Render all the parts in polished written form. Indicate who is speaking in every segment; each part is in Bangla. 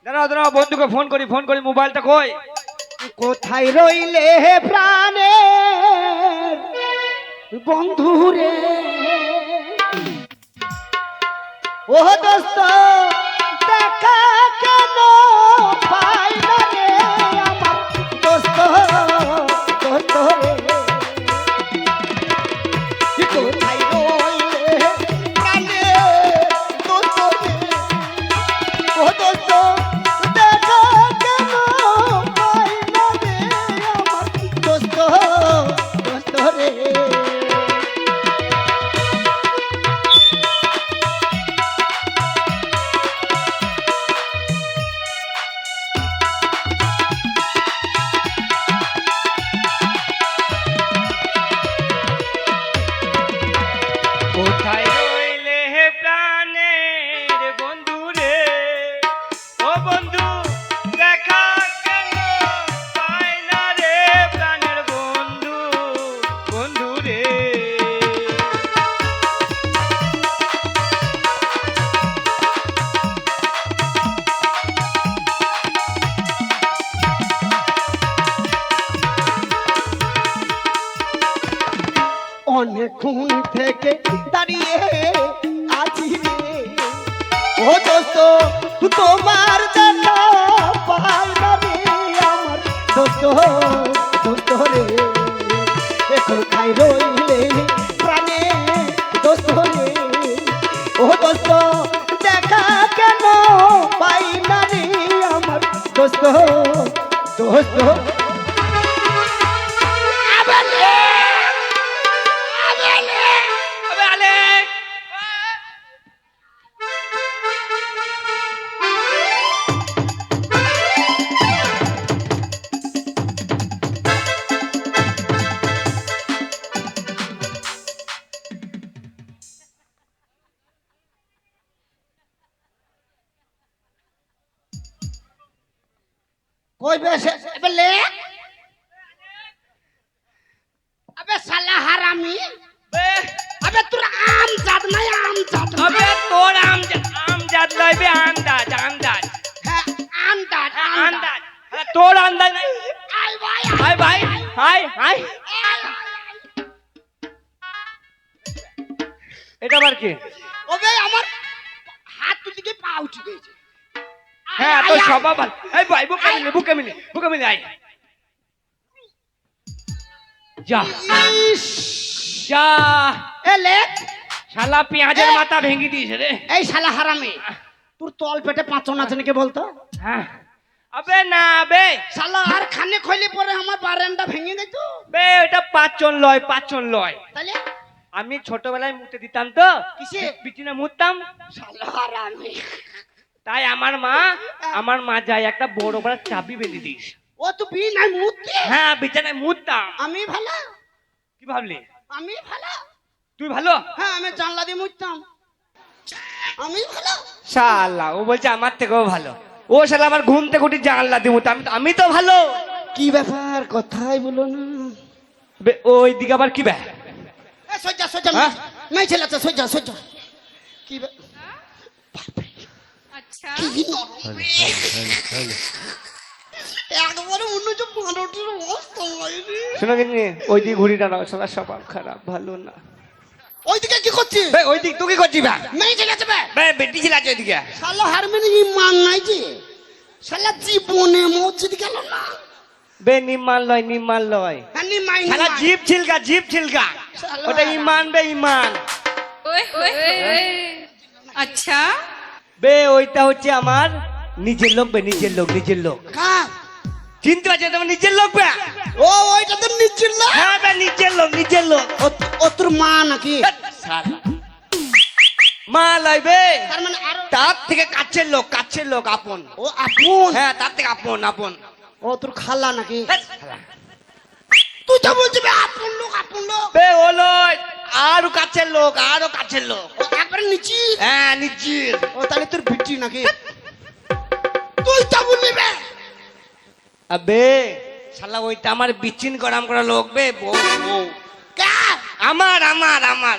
Speaker 1: দাঁড়াও দাঁড়াও, বন্ধুকে ফোন করি মোবাইলটা কই?
Speaker 2: কোথায় রইলে হে প্রাণের বন্ধু রে? ও দোস্ত দেখা কেন পাই না রে আমার দোস্ত, দোস্ত রে কোথায় রইলে প্রাণের দোস্ত রে? ও দোস্ত দেখা কেন পাই না রে আমার দোস্ত, দোস্ত রে।
Speaker 1: কোথায় রইলে হে প্রাণের বন্ধু রে? ও বন্ধু দেখা কেন পাই না রে প্রাণের বন্ধু, বন্ধু রে।
Speaker 2: অনেকক্ষণ থেকে দাঁড়িয়ে আছি রে ও দোস্ত, তোমার দেখা পাই না রে আমার দোস্ত, দোস্ত রে কোথায় রইলে প্রাণে দোস্ত রে? ও দোস্ত দেখা কেন পাই না রে আমার দোস্ত, দোস্ত।
Speaker 1: আবে আলেক,
Speaker 2: কই বেশে এবে লে আবে শালা হারামি,
Speaker 1: বে
Speaker 2: আবে তোর আম জাত নাই, আম জাত
Speaker 1: আবে তোর আমজাদ লইবে আন্দাজ, আন্দাজ
Speaker 2: হ্যাঁ আম জাত,
Speaker 1: আন্দাজ। হ্যাঁ, তোর আন্দাজ নাই।
Speaker 2: আই ভাই
Speaker 1: হাই ভাই, হাই হাই, এটা আবার কি?
Speaker 2: ওবে আমার হাত তুই দিকে পা উঠে গেছে।
Speaker 1: হ্যাঁ তো স্বভাব ভালো। এই ভাই বুকে মিলে আয়। যা যা,
Speaker 2: এলে
Speaker 1: শালা পেঁয়াজের মাথা ভেঙে দিয়েছে রে।
Speaker 2: এই শালা হারামি, তোর তল পেটে পাঁচন আছে নাকি বলতো?
Speaker 1: হ্যাঁ, আবে না বে,
Speaker 2: শালা আর খানে খইলে পরে আমার বারান্দা ভেঙে দিত।
Speaker 1: বে এটা পাঁচন লয়।
Speaker 2: তাহলে
Speaker 1: আমি ছোটবেলায় মুতে দিতাম তো,
Speaker 2: কিসে?
Speaker 1: বিচিনা মুততাম।
Speaker 2: শালা হারামি,
Speaker 1: তাই আমার মা যায় একটা বড় বড় চাবি বেঁধে দিস।
Speaker 2: ও তো বি নাই মুতি।
Speaker 1: হ্যাঁ বিছানায় মুততাম।
Speaker 2: আমি ভালো,
Speaker 1: কি ভাবলি?
Speaker 2: আমি ভালো।
Speaker 1: তুই ভালো?
Speaker 2: হ্যাঁ আমি জানলা দিয়ে মুততাম, আমি ভালো।
Speaker 1: শালা ও বলছে আমার থেকেও ভালো। ও শালা আমার ঘুম থেকে উঠি জানলা দিয়ে মুতে। আমি তো ভালো।
Speaker 2: কি ব্যাপার কথাই বলো না?
Speaker 1: বে, ওই দিকে আবার কি বে?
Speaker 2: এ সজ্জা সজ্জা
Speaker 1: হ্যাঁ?
Speaker 2: মেয়ে ছেলে আছে, সজ্জা সজ্জা। কি
Speaker 3: আচ্ছা
Speaker 2: কি নরম রে। একবারে মনে হচ্ছে মারোটির অবস্থা হয় রে।
Speaker 1: শোনো কিন্তু ওই দিকে ঘুরি টানাও, শালা স্বভাব খারাপ, ভালো না।
Speaker 2: ওইদিকে কি করছিস?
Speaker 1: বে ওই দিক তুই কি করছিস বে?
Speaker 2: মেয়ে ছেলে আছে বে।
Speaker 1: বে বেটি ছিল আছে ওইদিকে।
Speaker 2: শালা হারমেনে ইমান নাই যে, শালা জীবনে মসজিদ গেল না।
Speaker 1: বে নিমাল লয়।
Speaker 2: হানি মাই
Speaker 1: শালা জিভ ছিলকা।
Speaker 2: শালা
Speaker 1: ওটা ইমান বে ইমান।
Speaker 3: আচ্ছা
Speaker 1: বে ওইটা হচ্ছে আমার নিজের লোক বে, নিজের লোক।
Speaker 2: কার?
Speaker 1: চিনতে পারছো তোমার নিজের লোক বে?
Speaker 2: ও ওইটা তো নিচ্ছিল না।
Speaker 1: হ্যাঁ বে নিজের লোক।
Speaker 2: ও তোর মা নাকি?
Speaker 1: শালা মা লইবে,
Speaker 2: তার মানে আরো
Speaker 1: তার থেকে কাছের লোক আপন।
Speaker 2: ও আপন?
Speaker 1: হ্যাঁ তার থেকে আপন।
Speaker 2: ও তোর খালা নাকি?
Speaker 1: শালা।
Speaker 2: তুই তো বলছিস আপন লোক।
Speaker 1: বে ও লয়, আরো কাছের লোক।
Speaker 2: ও একবারে নিচি।
Speaker 1: হ্যাঁ নিজের।
Speaker 2: ও তাহলে তোর বিটি নাকি? তুই তো বললি বে।
Speaker 1: আবে শালা ওইটা আমার বিচিন গরম করা লোক বে, বউ।
Speaker 2: কার?
Speaker 1: আমার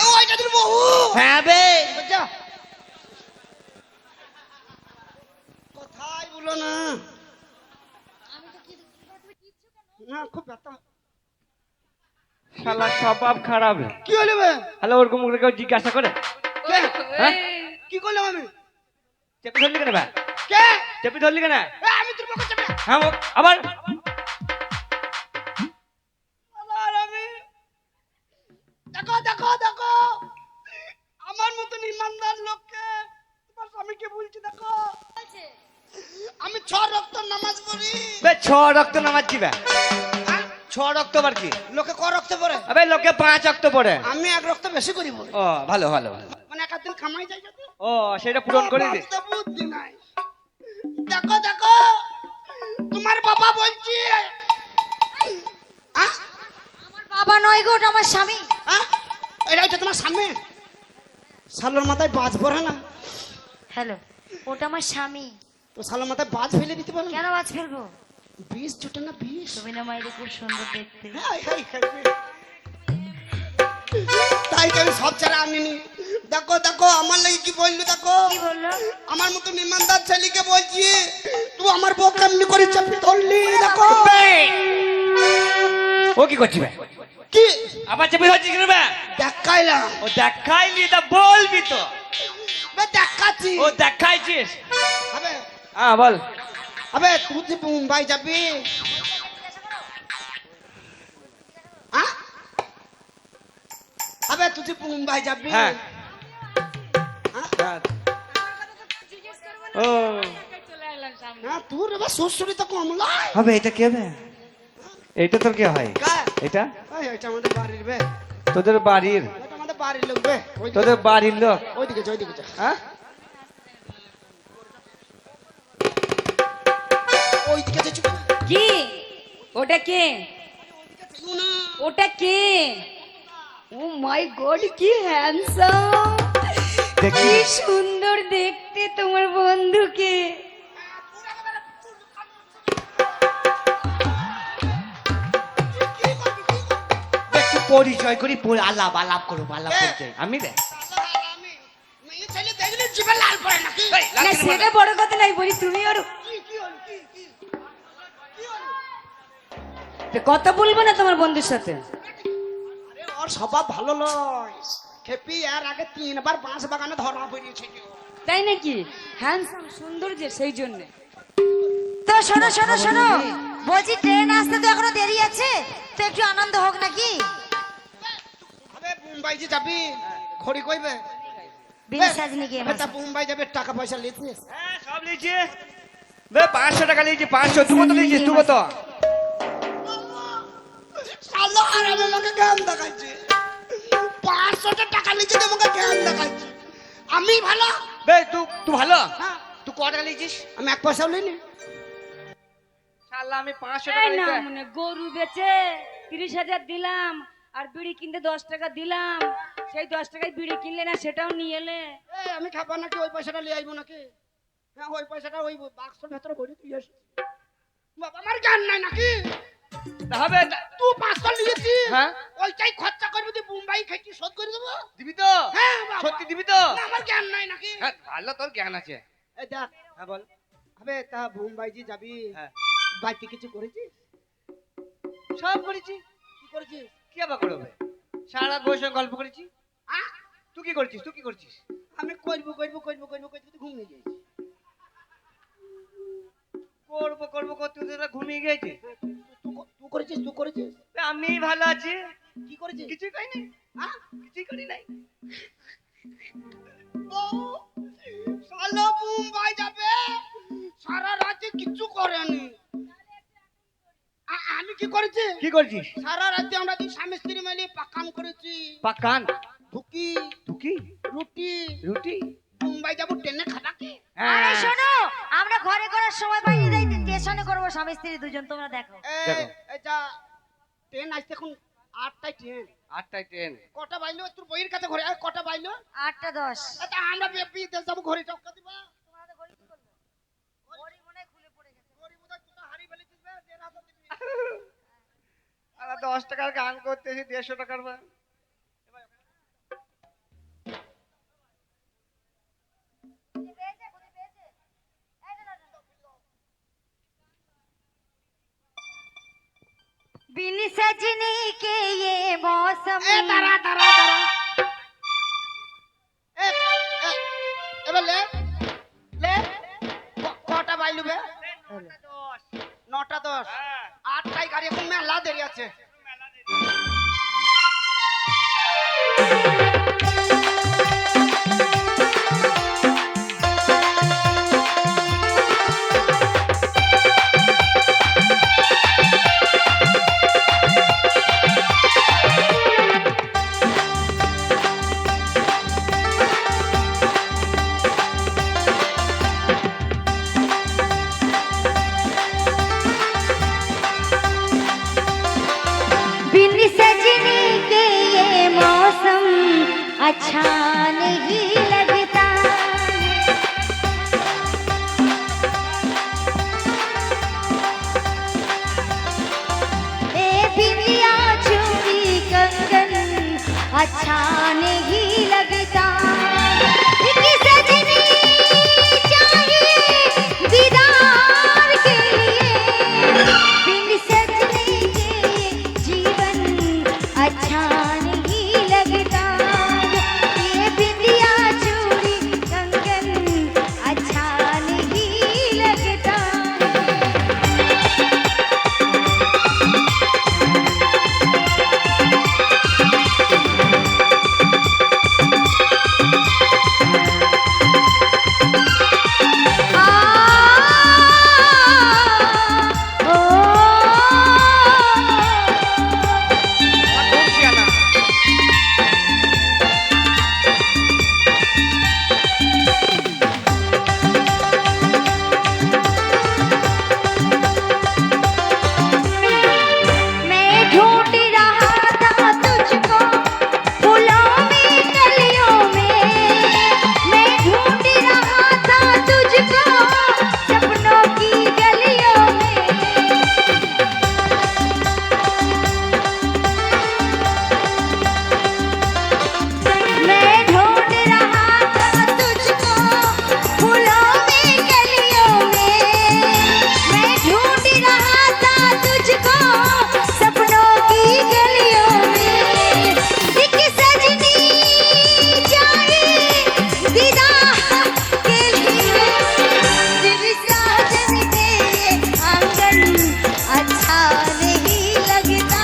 Speaker 2: ও ওইটা তোর বউ?
Speaker 1: হ্যাঁ বে।
Speaker 2: যা। কথাই বলো না খুব ব্যথা।
Speaker 1: শালা স্বভাব খারাপ।
Speaker 2: কি হলো বে?
Speaker 1: হ্যালো, ওরকম করে কেউ জিজ্ঞাসা করে?
Speaker 2: কে?
Speaker 1: হ্যাঁ?
Speaker 2: কি করলাম আমি?
Speaker 1: চেপে ধরলি কেন ভাই?
Speaker 2: কে?
Speaker 1: চেপে ধরলি কেন?
Speaker 2: আমি তোর পকেট চেপে।
Speaker 1: হ্যাঁ আবার
Speaker 2: আবার আমি। দেখো দেখো দেখো, আমার মতো ইমানদার লোককে তোমার স্বামীকে বলছি দেখো, আমি 6 রক্ত নামাজ পড়ি।
Speaker 1: বে 6 রক্ত নামাজ কি বে?
Speaker 2: হ্যাঁ?
Speaker 1: 6 রক্ত আবার কি?
Speaker 2: লোকে ক রক্ত পড়ে?
Speaker 1: আবে লোকে 5 রক্ত পড়ে।
Speaker 2: আমি 1 রক্ত বেশি করি পড়ি।
Speaker 1: ও ভালো ভালো ভালো।
Speaker 2: মানে এক দিন খামাই যাই যাতে।
Speaker 1: ও সেটা পূরণ করে দে।
Speaker 2: বাস্তব বুদ্ধি নাই। দেখো দেখো, তোমার বাবা বলছি। আহ?
Speaker 3: আমার বাবা নয় গো, ওটা আমার স্বামী।
Speaker 2: আহ? এটা হচ্ছে তোমার সামনে শালোর মাথায় বাজ পড়ে না?
Speaker 3: হ্যালো, ওটা আমার স্বামী।
Speaker 2: তো শালোর মাথায় বাজ ফেলে দিতে পারো?
Speaker 3: কেন আজ ফেলবো?
Speaker 2: 20 জুটে না 20?
Speaker 3: তুমি না মাইরে খুব সুন্দর দেখতে।
Speaker 2: তাই তো আমি সব ছাড়া আনিনি। দেখো দেখো আমার লাগি কি বললো দেখো,
Speaker 3: কি বললো?
Speaker 2: আমার মতো ইমানদার ছেলেকে বলছি তুই আমার বউ কেমনি করে চাপি ধরলি দেখো।
Speaker 1: ও কি করছি ভাই?
Speaker 2: কি
Speaker 1: আবার চেপে ধরছি কেন ভাই?
Speaker 2: দেখাইলাম?
Speaker 1: ও দেখাইলি তা বলবি তো।
Speaker 2: বে দেখাচ্ছি।
Speaker 1: ও দেখাইছিস?
Speaker 2: আবে
Speaker 1: হ্যাঁ বল।
Speaker 2: আবে তুই যে মুম্বাই যাবি? হ্যাঁ? আবে তুই যে মুম্বাই যাবি?
Speaker 1: হ্যাঁ।
Speaker 2: হ্যাঁ?
Speaker 1: হ্যাঁ। ও
Speaker 2: হ্যাঁ, তোর এবার শ্বশুরি তো কমলাই।
Speaker 1: হবে এটা কে হবে? এটা তোর কে হয়?
Speaker 2: কার?
Speaker 1: এটা
Speaker 2: এই, এটা আমাদের বাড়ির বে।
Speaker 1: তোদের বাড়ির?
Speaker 2: এটা আমাদের বাড়ির লোক বে। ওইদিকে
Speaker 1: তোদের বাড়ির লোক?
Speaker 2: ওইদিকে যা, ওইদিকে যা।
Speaker 1: হ্যাঁ?
Speaker 2: ওইদিকে যা, চুপ।
Speaker 3: কি? ওটা কে?
Speaker 2: চুপ না।
Speaker 3: ওটা কে? ও মাই গড, কি হ্যান্ডসাম,
Speaker 1: দেখি।
Speaker 3: কি সুন্দর দেখতে তোমার বন্ধুকে।
Speaker 1: একটু পরিচয় করি, আলাপ আলাপ করবো, আলাপ করতে আমি রে।
Speaker 2: আমি মেয়ে ছেলে দেখলে জিভে লাল পড়ে নাকি?
Speaker 1: এই, লাল
Speaker 3: না
Speaker 1: কেন
Speaker 3: সেটা
Speaker 1: বলবে?
Speaker 3: বড় কথা নাই, বলি তুমি ওর
Speaker 2: কি হলো? কি হলো?
Speaker 3: কথা বলবো না তোমার বন্ধুর সাথে?
Speaker 2: আরে ওর স্বভাব ভালো নয়। খেপি আর আগে 3 বার বাঁশ বাগানে ধরা পড়িয়েছে।
Speaker 3: তাই নাকি? হ্যান্ডসাম, সুন্দর যে, সেই জন্য। তো শোনো শোনো শোনো, বলছি ট্রেন আসতে তো এখনো দেরি আছে, তো একটু আনন্দ হোক নাকি?
Speaker 2: আবে মুম্বাই যে যাবি, খড়ি কইবে?
Speaker 3: বিন সাজনি গিয়ে
Speaker 2: তা মুম্বাই যাবে, টাকা পয়সা লিখিস?
Speaker 1: হ্যাঁ সব লিখছি। বে 500 টাকা লিখছি, 500। তুই কত লিখছিস? তুই কত?
Speaker 2: শালা আর আমাকে জ্ঞান দেখাচ্ছে। 500 টাকা লিখে তো আমাকে জ্ঞান দেখাচ্ছে। আমি ভালো?
Speaker 1: বে তুই ভালো?
Speaker 2: হ্যাঁ,
Speaker 1: তুই কত টাকা লিখছিস?
Speaker 2: আমি 1 পয়সাও লইনি।
Speaker 1: শালা আমি 500
Speaker 3: এই
Speaker 1: টাকা
Speaker 3: না
Speaker 1: লিখতে।
Speaker 3: মানে গরু বেচে 30,000 দিলাম, আর বিড়ি কিনতে 10 টাকা দিলাম, সেই 10 টাকায় বিড়ি কিনলে না, সেটাও নিয়ে এলে।
Speaker 2: এই আমি খাবো নাকি ওই পয়সাটা লিয়ে আইবো নাকি? হ্যাঁ ওই পয়সাটা ওই বাক্সের ভেতরে ভরে তুই আসি। বাবা আমার জ্ঞান নাই নাকি?
Speaker 1: তা হবে
Speaker 2: তুই 500 লিয়েছি,
Speaker 1: হ্যাঁ
Speaker 2: ওইটাই খরচা করবি, তুই মুম্বাই খেয়ে শোধ করে দেবো।
Speaker 1: দিবি তো?
Speaker 2: হ্যাঁ বাবা।
Speaker 1: সত্যি দিবি তো?
Speaker 2: না, আমার জ্ঞান নাই নাকি?
Speaker 1: হ্যাঁ ভালো, তোর জ্ঞান আছে।
Speaker 2: এই দেখ,
Speaker 1: হ্যাঁ বল।
Speaker 2: আবে তা মুম্বাই যে যাবি,
Speaker 1: হ্যাঁ
Speaker 2: বাড়িতে কিছু করেছিস?
Speaker 1: সব করেছি।
Speaker 2: কি করেছিস?
Speaker 1: কি আবার করবে? সারা রাত বসে গল্প করেছি।
Speaker 2: আহ?
Speaker 1: তুই কি করছিস? তুই কি করছিস?
Speaker 2: আমি করবো তুই ঘুমিয়ে গেছিস।
Speaker 1: করবো করতে তোরা ঘুমিয়ে গেছিস।
Speaker 2: তুই করেছিস?
Speaker 1: আমি ভালো আছি।
Speaker 2: কি করেছিস?
Speaker 1: কিছুই করিনি।
Speaker 2: হ্যাঁ?
Speaker 1: কিছুই করি নাই।
Speaker 2: শালা মুম্বাই যাবে, সারা রাতে কিচ্ছু করেনি। আমি কি করেছি?
Speaker 1: কি করছিস?
Speaker 2: সারা রাতে আমরা দুই স্বামী স্ত্রী মিলে পাকাম করেছি।
Speaker 1: পাকান?
Speaker 2: ভুকি,
Speaker 1: টুকি?
Speaker 2: রুটি।
Speaker 1: রুটি?
Speaker 2: মুম্বাই যাবো ট্রেনে খাটা কি?
Speaker 3: আরে
Speaker 1: হ্যাঁ
Speaker 3: শোনো, আমরা ঘরে করার সময় পাইনি, তাই স্টেশনে করবো স্বামী স্ত্রী দুজন, তোমরা দেখো।
Speaker 1: দেখো।
Speaker 2: এটা ট্রেন আসতে এখন 8টায় ট্রেন।
Speaker 1: 8টায় ট্রেন।
Speaker 2: কটা বাইলো তোর বইয়ের কাছে ঘরে? আর কটা বাইলো?
Speaker 3: 8টা 10।
Speaker 2: এটা আমরা বিদেশ যাবো, ঘরে টপকা দিবা। ঘড়ি বোধহয় কোথাও হারিয়ে ফেলেছিস বে, যে রাত দিবি।
Speaker 1: আর 10 টাকার গান করতেছি, 150 টাকার বা।
Speaker 3: बिन सजने के ये मौसम
Speaker 2: এ দাঁড়া দাঁড়া দাঁড়া এ এ, এবার লে লে কটা বাইলু বে 9টা 10 8টায় গাড়ি এখন মেলা দেরি আছে
Speaker 3: बिन सजने के ये मौसम अच्छा नहीं लगता ए बिंदिया चूड़ी कंगन अच्छा नहीं लगता बिन सजने चाहिए दीदार के लिए बिन सजने के जीवन अच्छा नहीं लगता ये बिंदिया चूड़ी कंगन अच्छा नहीं लगता मैं ढूंढ रहा था तुझको फूलों में कलियों में मैं ढूंढ रहा था तुझको सपनों की गलियों में मैं ढूंढ रहा था तुझको फूलों में गलियों में मैं ढूंढ रहा था तुझको सपनों की गलियों में एक सजनी चाहिए दीदार के लिए दिल साजन के आंगन अच्छा नहीं लगता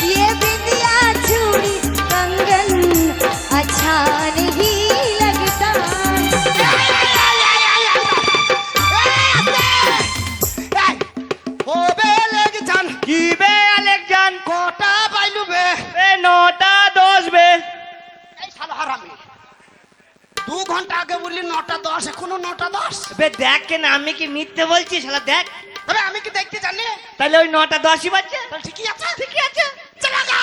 Speaker 3: ये बिंदिया चूड़ी कंगन अच्छा नहीं लगता
Speaker 2: হবে লেগে যান
Speaker 1: কি বে আলেকজান
Speaker 2: কটা বাইলু বে
Speaker 1: বে 9টা 10 বে
Speaker 2: এই শালা হারামি 2 ঘন্টা আগে বললি 9টা 10 এখনো 9টা 10
Speaker 1: বে দেখ কেন আমি কি মিথ্যে বলছি শালা দেখ
Speaker 2: তবে আমি কি দেখতে জানি
Speaker 1: তাহলে ওই 9টা 10ই বাজছে
Speaker 2: তাহলে ঠিকই আছে ঠিকই আছে চলা গা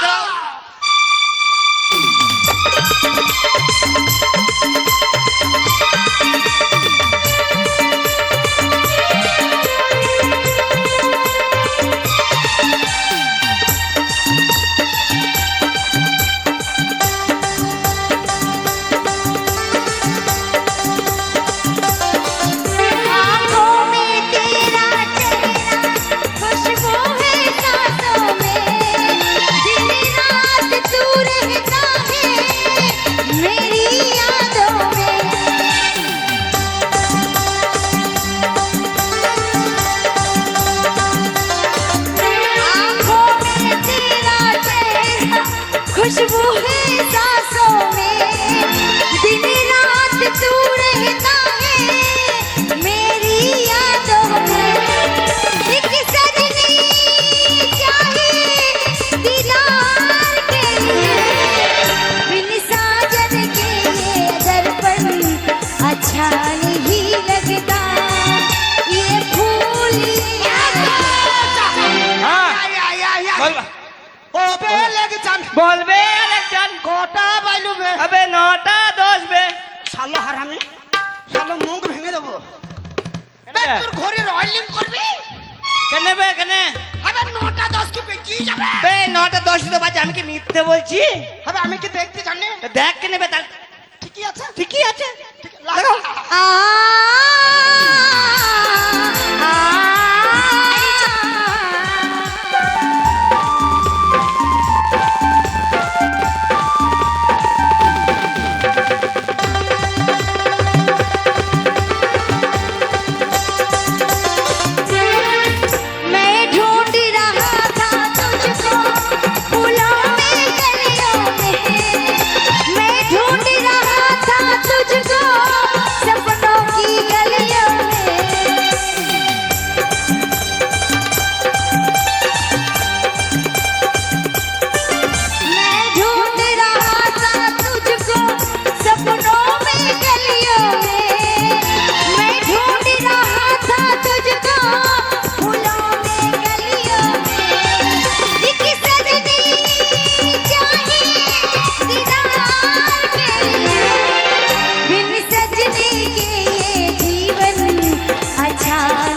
Speaker 3: आँखों में तेरा चेहरा खुशबू है सांसों में दिन रात तू रहता है मेरी यादों में आँखों में तेरा चेहरा खुशबू है सांसों में दिन रात तू रहता है मेरी यादों में एक सजनी चाहिए दीदार के लिए बिन साजन के ये दर्पण अच्छा नहीं लगता ये फूल
Speaker 1: হ্যাঁ বল
Speaker 2: হবে লেগে যান
Speaker 1: বলবে আলেকজান
Speaker 2: কটা বাইলু বে
Speaker 1: আবে 9টা 10 বে
Speaker 2: শালা হারামি শালা মুখ ভেঙে দেবো বে তোর ঘরে রয়লিং করবি
Speaker 1: কেন বে কেন
Speaker 2: আবে 9টা 10 কি বেঁচে যাবে
Speaker 1: বে 9টা 10 তো বাজে আমি কি মিথ্যে বলছি
Speaker 2: আবে আমি কি দেখতে জানি
Speaker 1: দেখ কেন বে তাহলে
Speaker 2: ঠিকই আছে
Speaker 1: ঠিকই আছে
Speaker 2: লাগাও
Speaker 3: आ आ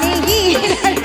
Speaker 3: नहीं